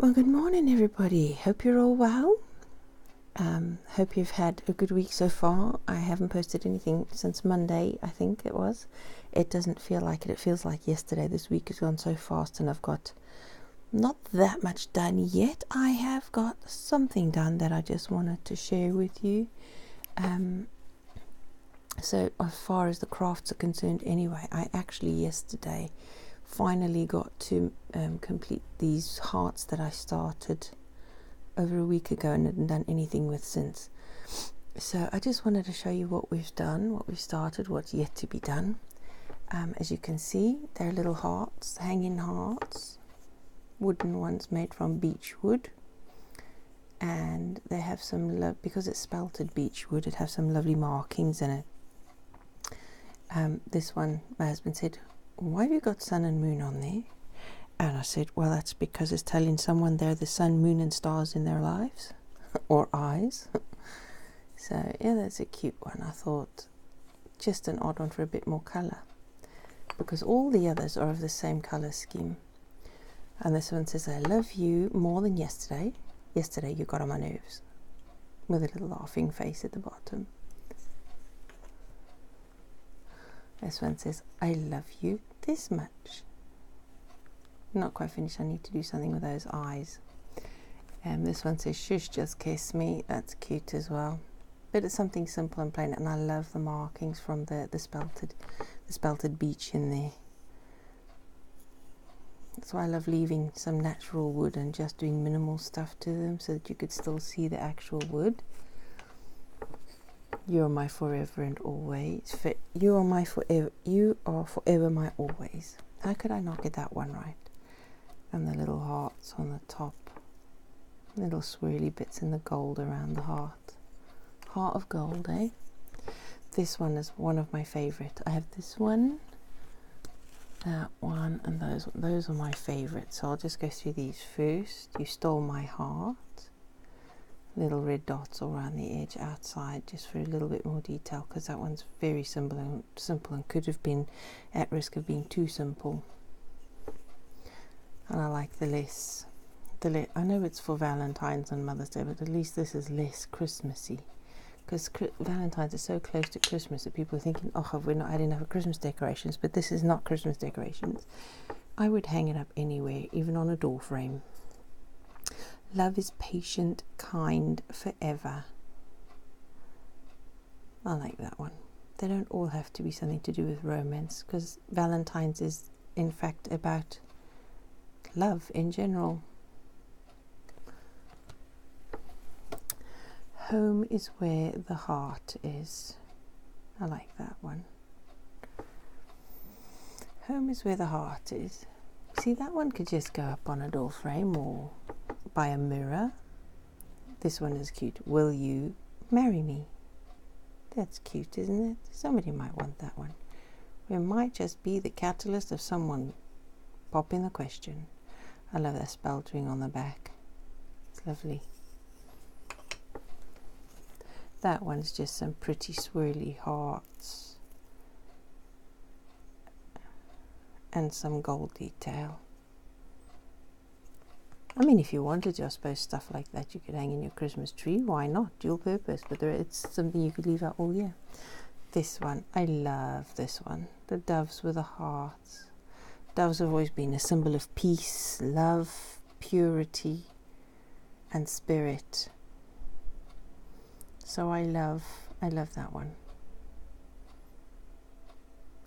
Well, good morning, everybody. Hope you're all well. Hope you've had a good week so far. I haven't posted anything since Monday, I think it was. It doesn't feel like it. It feels like yesterday. This week has gone so fast and I've got not that much done yet. I have got something done that I just wanted to share with you. So as far as the crafts are concerned anyway, I actually yesterday finally got to complete these hearts that I started over a week ago and hadn't done anything with since. So I just wanted to show you what we've done, what we've started, what's yet to be done. As you can see, they're little hearts, hanging hearts, wooden ones made from beech wood, and they have some because it's spelted beech wood, it has some lovely markings in it. This one, my husband said, "Why have you got sun and moon on there?" And I said, well, that's because it's telling someone they're the sun, moon and stars in their lives or eyes. So yeah, that's a cute one. I thought just an odd one for a bit more colour, because all the others are of the same colour scheme. And this one says, "I love you more than yesterday. Yesterday you got on my nerves," with a little laughing face at the bottom. This one says, "I love you this much." Not quite finished. I need to do something with those eyes. And this one says, "Shush, just kiss me." That's cute as well. But it's something simple and plain, and I love the markings from the spelted beech in there. That's why I love leaving some natural wood and just doing minimal stuff to them so that you could still see the actual wood. You're my forever and always. You are my forever. You are forever my always. How could I not get that one right? And the little hearts on the top, little swirly bits in the gold around the heart. Heart of gold, eh? This one is one of my favorite. I have this one, that one, and those. Those are my favorites. So I'll just go through these first. You stole my heart. Little red dots all around the edge outside, just for a little bit more detail, because that one's very simple and could have been at risk of being too simple. And I like the less. I know it's for Valentine's and Mother's Day, but at least this is less Christmassy, because Valentine's is so close to Christmas that people are thinking, "Oh, we're not had enough of Christmas decorations." But this is not Christmas decorations. I would hang it up anywhere, even on a door frame. Love is patient, kind, forever. I like that one. They don't all have to be something to do with romance, because Valentine's is in fact about love in general. Home is where the heart is. I like that one. Home is where the heart is. See, that one could just go up on a door frame or by a mirror. This one is cute. Will you marry me? That's cute, isn't it? Somebody might want that one. It might just be the catalyst of someone popping the question. I love that speltering on the back. It's lovely. That one's just some pretty swirly hearts and some gold detail. I mean, if you wanted to, I suppose stuff like that you could hang in your Christmas tree. Why not? Dual purpose. But it's something you could leave out all year. This one, I love this one. The doves with the hearts. Doves have always been a symbol of peace, love, purity, and spirit. So I love that one.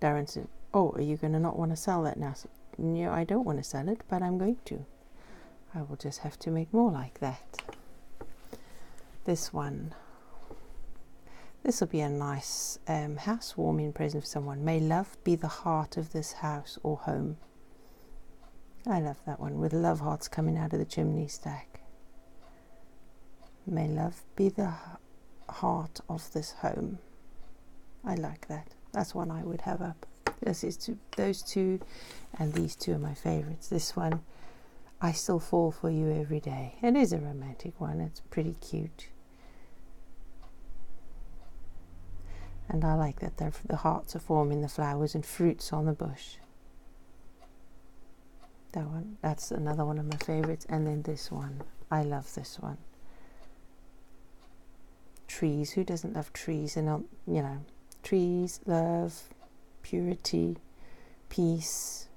Darren said, "Oh, are you going to not want to sell that now?" So, no, I don't want to sell it, but I'm going to. I will just have to make more like that. This one. This will be a nice housewarming present for someone. May love be the heart of this house or home. I love that one, with love hearts coming out of the chimney stack. May love be the heart of this home. I like that. That's one I would have up. Those two, and these two are my favorites. This one, I still fall for you every day. It is a romantic one. It's pretty cute. And I like that the hearts are forming the flowers and fruits on the bush. That one, that's another one of my favorites. And then this one, I love this one. Trees, who doesn't love trees? And you know, trees, love, purity, peace,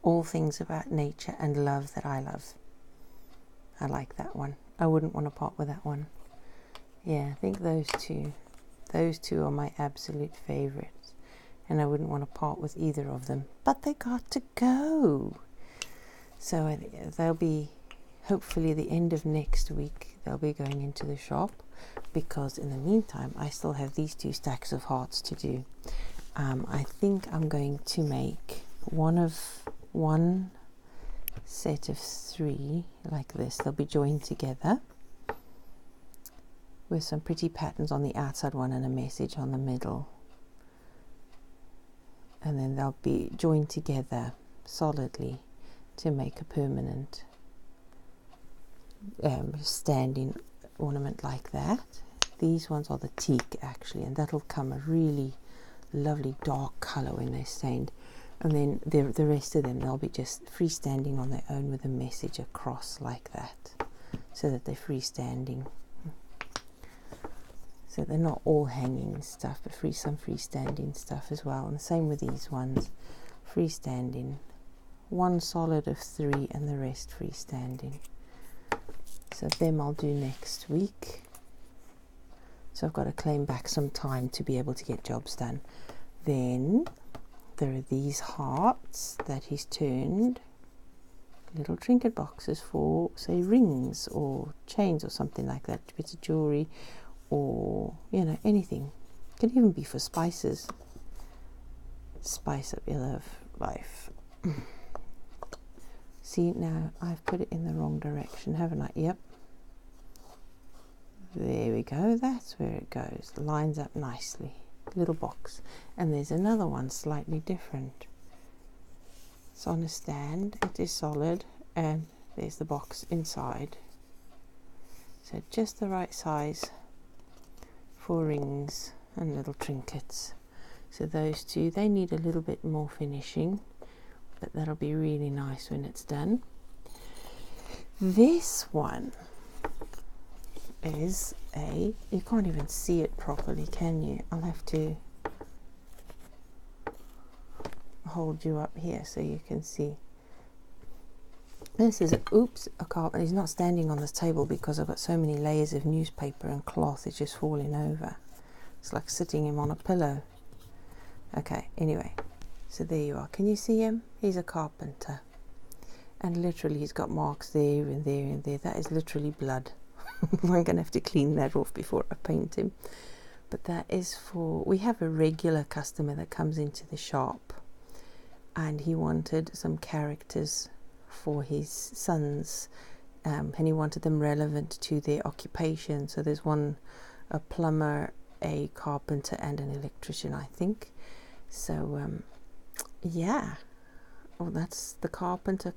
all things about nature and love that I love. I like that one. I wouldn't want to part with that one. Yeah, I think those two are my absolute favorites, and I wouldn't want to part with either of them, but they got to go. So they'll be, hopefully the end of next week, they'll be going into the shop, because in the meantime I still have these 2 stacks of hearts to do. I think I'm going to make one set of 3 like this. They'll be joined together with some pretty patterns on the outside one and a message on the middle, and then they'll be joined together solidly to make a permanent standing ornament like that. These ones are the teak actually, and that'll come a really lovely dark color when they're stained. And then the rest of them, they'll be just freestanding on their own with a message across like that, so that they're freestanding. So they're not all hanging stuff, but some freestanding stuff as well. And the same with these ones, freestanding. 1 solid of 3 and the rest freestanding. So them I'll do next week. So I've got to claim back some time to be able to get jobs done. Then there are these hearts that he's turned little trinket boxes for, say, rings or chains or something like that, bits of jewelry, or you know, anything. It can even be for spices. Spice up your life. See, now I've put it in the wrong direction, haven't I? Yep. There we go. That's where it goes. Lines up nicely. Little box. And there's another one slightly different. It's on a stand. It is solid, and there's the box inside. So just the right size for rings and little trinkets. So those 2, they need a little bit more finishing, but that'll be really nice when it's done. This one is you can't even see it properly, can you? I'll have to hold you up here so you can see. This is a carpet. He's not standing on this table because I've got so many layers of newspaper and cloth, it's just falling over. It's like sitting him on a pillow. Okay, anyway, so there you are. Can you see him? He's a carpenter, and literally he's got marks there and there and there. That is literally blood. I'm gonna have to clean that off before I paint him. But that is for, we have a regular customer that comes into the shop, and he wanted some characters for his sons, and he wanted them relevant to their occupation. So there's one, a plumber, a carpenter, and an electrician, I think. So yeah, well, that's the carpenter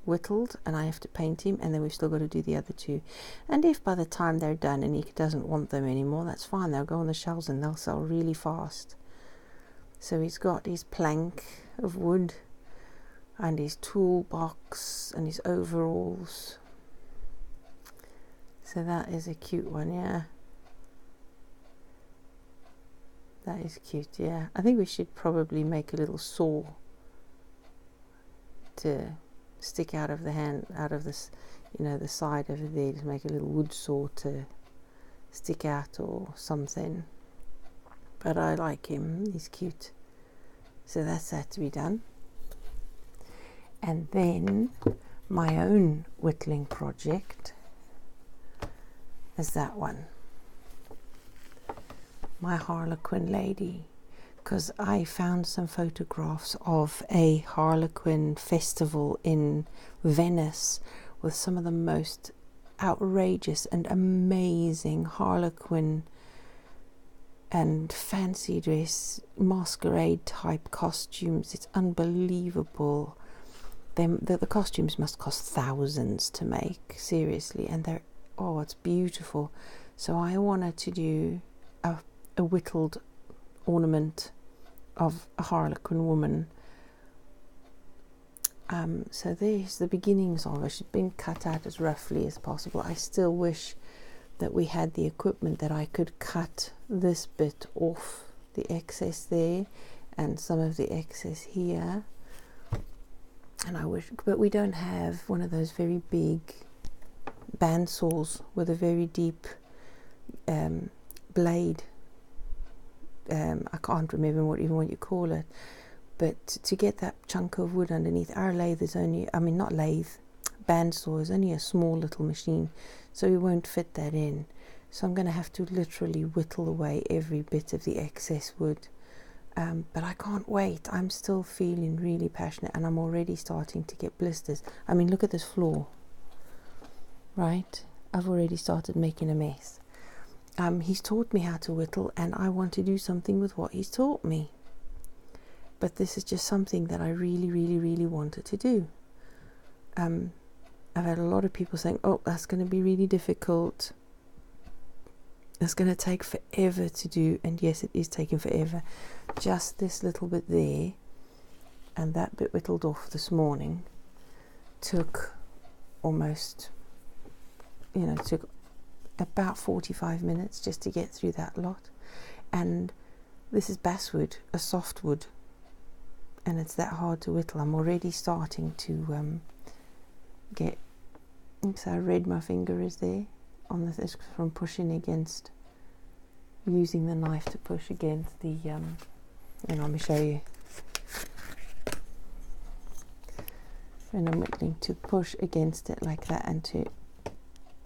whittled, and I have to paint him, and then we've still got to do the other 2. And if by the time they're done and he doesn't want them anymore, that's fine. They'll go on the shelves and they'll sell really fast. So he's got his plank of wood and his toolbox and his overalls. So that is a cute one, yeah. That is cute, yeah. I think we should probably make a little saw to stick out of the hand, out of this, you know, the side over there, to make a little wood saw to stick out or something. But I like him, he's cute. So that's that to be done. And then my own whittling project is that one, my Harlequin lady, because I found some photographs of a Harlequin festival in Venice with some of the most outrageous and amazing Harlequin and fancy dress masquerade type costumes. It's unbelievable. The costumes must cost thousands to make, seriously, and they're, oh, it's beautiful. So I wanted to do a whittled ornament of a Harlequin woman So there's the beginnings of it. It's been cut out as roughly as possible. I still wish that we had the equipment that I could cut this bit off, the excess there and some of the excess here. And I wish, but we don't have one of those very big band saws with a very deep blade. I can't remember what you call it, but to get that chunk of wood underneath, our lathe is only, I mean not lathe, bandsaw is only a small little machine, so we won't fit that in. So I'm going to have to literally whittle away every bit of the excess wood. But I can't wait. I'm still feeling really passionate, and I'm already starting to get blisters. I mean, look at this floor, right? I've already started making a mess. He's taught me how to whittle, and I want to do something with what he's taught me. But this is just something that I really, really, really wanted to do. I've had a lot of people saying, oh, that's going to be really difficult. It's going to take forever to do. And yes, it is taking forever. Just this little bit there and that bit whittled off this morning took almost, took about 45 minutes just to get through that lot. And this is basswood, a softwood, and it's that hard to whittle. I'm already starting to get, so I read my finger is there on this from pushing against, using the knife to push against the let me show you. And I'm whittling to push against it like that, and to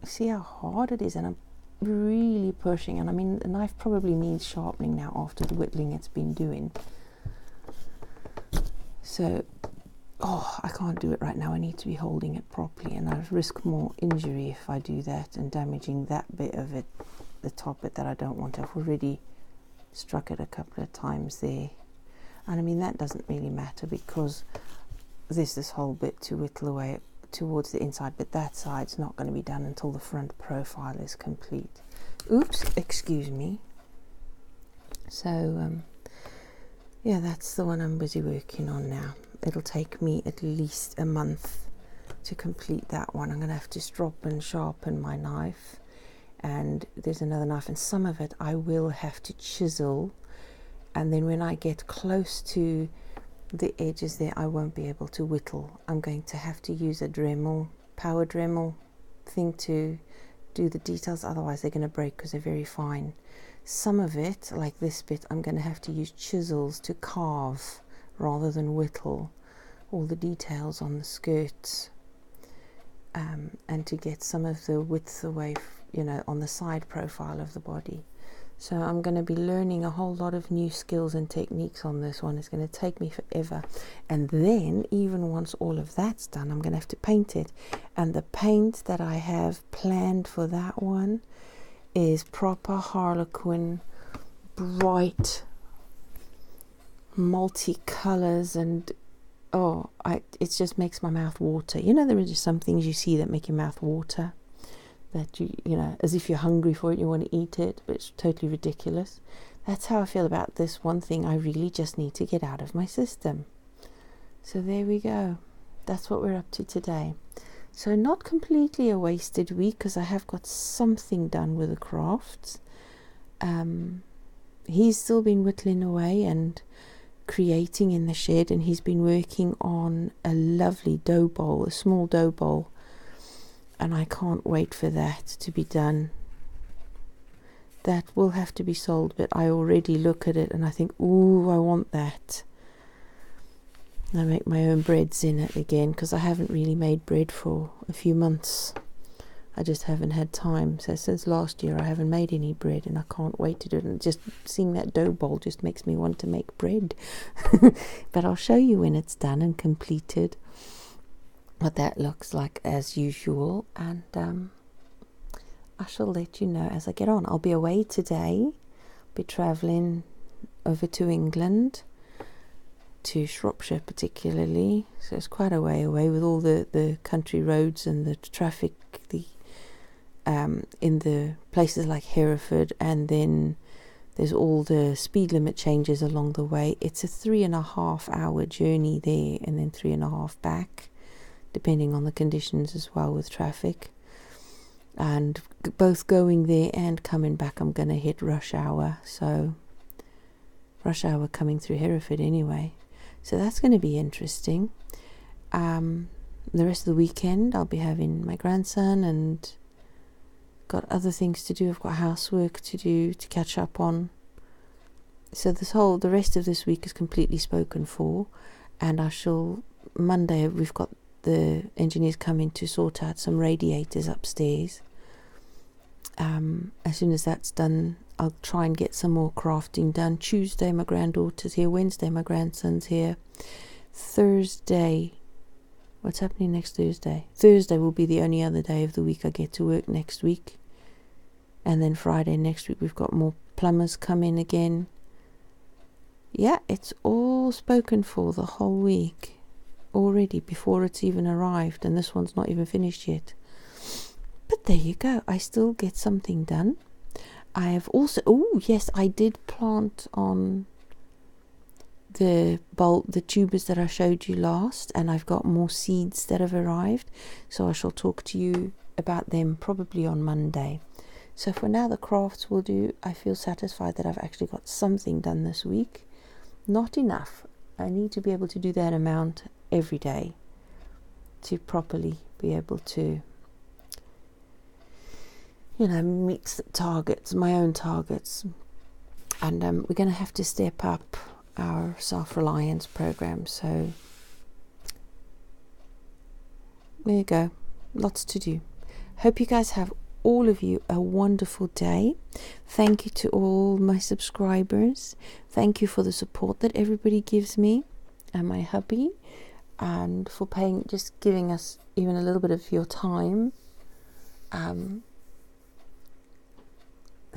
see how hard it is. And I'm really pushing, and I mean the knife probably needs sharpening now after the whittling it's been doing. So I can't do it right now. I need to be holding it properly, and I risk more injury if I do that and damaging that bit of it, the top bit that I don't want. I've already struck it a couple of times there, and I mean that doesn't really matter because there's this whole bit to whittle away towards the inside, but that side's not going to be done until the front profile is complete. Oops, excuse me. So yeah, that's the one I'm busy working on now. It'll take me at least a month to complete that one. I'm going to have to strop and sharpen my knife, and there's another knife, and some of it I will have to chisel, and then when I get close to the edges there I won't be able to whittle. I'm going to have to use a Dremel, power Dremel thing to do the details, otherwise they're going to break because they're very fine. Some of it, like this bit, I'm going to have to use chisels to carve rather than whittle all the details on the skirts, and to get some of the width away, on the side profile of the body. So I'm going to be learning a whole lot of new skills and techniques on this one. It's going to take me forever. And then, even once all of that's done, I'm going to have to paint it. And the paint that I have planned for that one is proper Harlequin, bright, multi-colors, and it just makes my mouth water. There are just some things you see that make your mouth water, that you as if you're hungry for it, you want to eat it, but it's totally ridiculous. That's how I feel about this one thing I really just need to get out of my system. So there we go. That's what we're up to today. So not completely a wasted week, because I have got something done with the crafts. He's still been whittling away and creating in the shed, and he's been working on a lovely dough bowl, a small dough bowl, and I can't wait for that to be done. That will have to be sold, but I already look at it and I think, ooh, I want that. I make my own breads in it again, because I haven't really made bread for a few months. I just haven't had time. So since last year I haven't made any bread, and I can't wait to do it. And just seeing that dough bowl just makes me want to make bread. But I'll show you when it's done and completed what that looks like as usual, and I shall let you know as I get on. I'll be away today, be travelling over to England, to Shropshire particularly, so it's quite a way away with all the country roads and the traffic, in the places like Hereford, and then there's all the speed limit changes along the way. It's a 3.5-hour journey there and then 3.5 back, depending on the conditions as well with traffic. And both going there and coming back, I'm going to hit rush hour. So rush hour coming through Hereford anyway. So that's going to be interesting. The rest of the weekend I'll be having my grandson and got other things to do. I've got housework to do, to catch up on. So the rest of this week is completely spoken for, and Monday we've got the engineers coming to sort out some radiators upstairs. As soon as that's done, I'll try and get some more crafting done. Tuesday my granddaughter's here, Wednesday my grandson's here, Thursday, what's happening next Thursday? Thursday will be the only other day of the week I get to work next week. And then Friday next week we've got more plumbers come in again. Yeah, it's all spoken for the whole week already before it's even arrived, and this one's not even finished yet. But there you go, I still get something done. I have also, yes, I did plant on the tubers that I showed you last, and I've got more seeds that have arrived, so I shall talk to you about them probably on Monday. So for now the crafts will do. I feel satisfied that I've actually got something done this week. Not enough. I need to be able to do that amount every day to properly be able to, meet the targets, my own targets. And we're going to have to step up our self-reliance program. So there you go. Lots to do. Hope you guys have, all of you, a wonderful day. Thank you to all my subscribers. Thank you for the support that everybody gives me and my hubby, and for just giving us even a little bit of your time.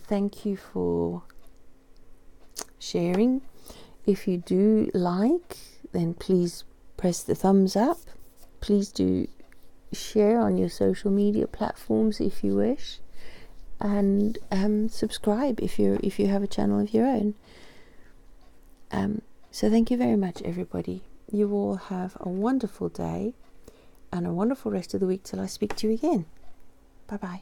Thank you for sharing. If you do like, then please press the thumbs up. Please do share on your social media platforms if you wish, and subscribe if you have a channel of your own. So thank you very much, everybody. You all have a wonderful day and a wonderful rest of the week till I speak to you again. Bye bye.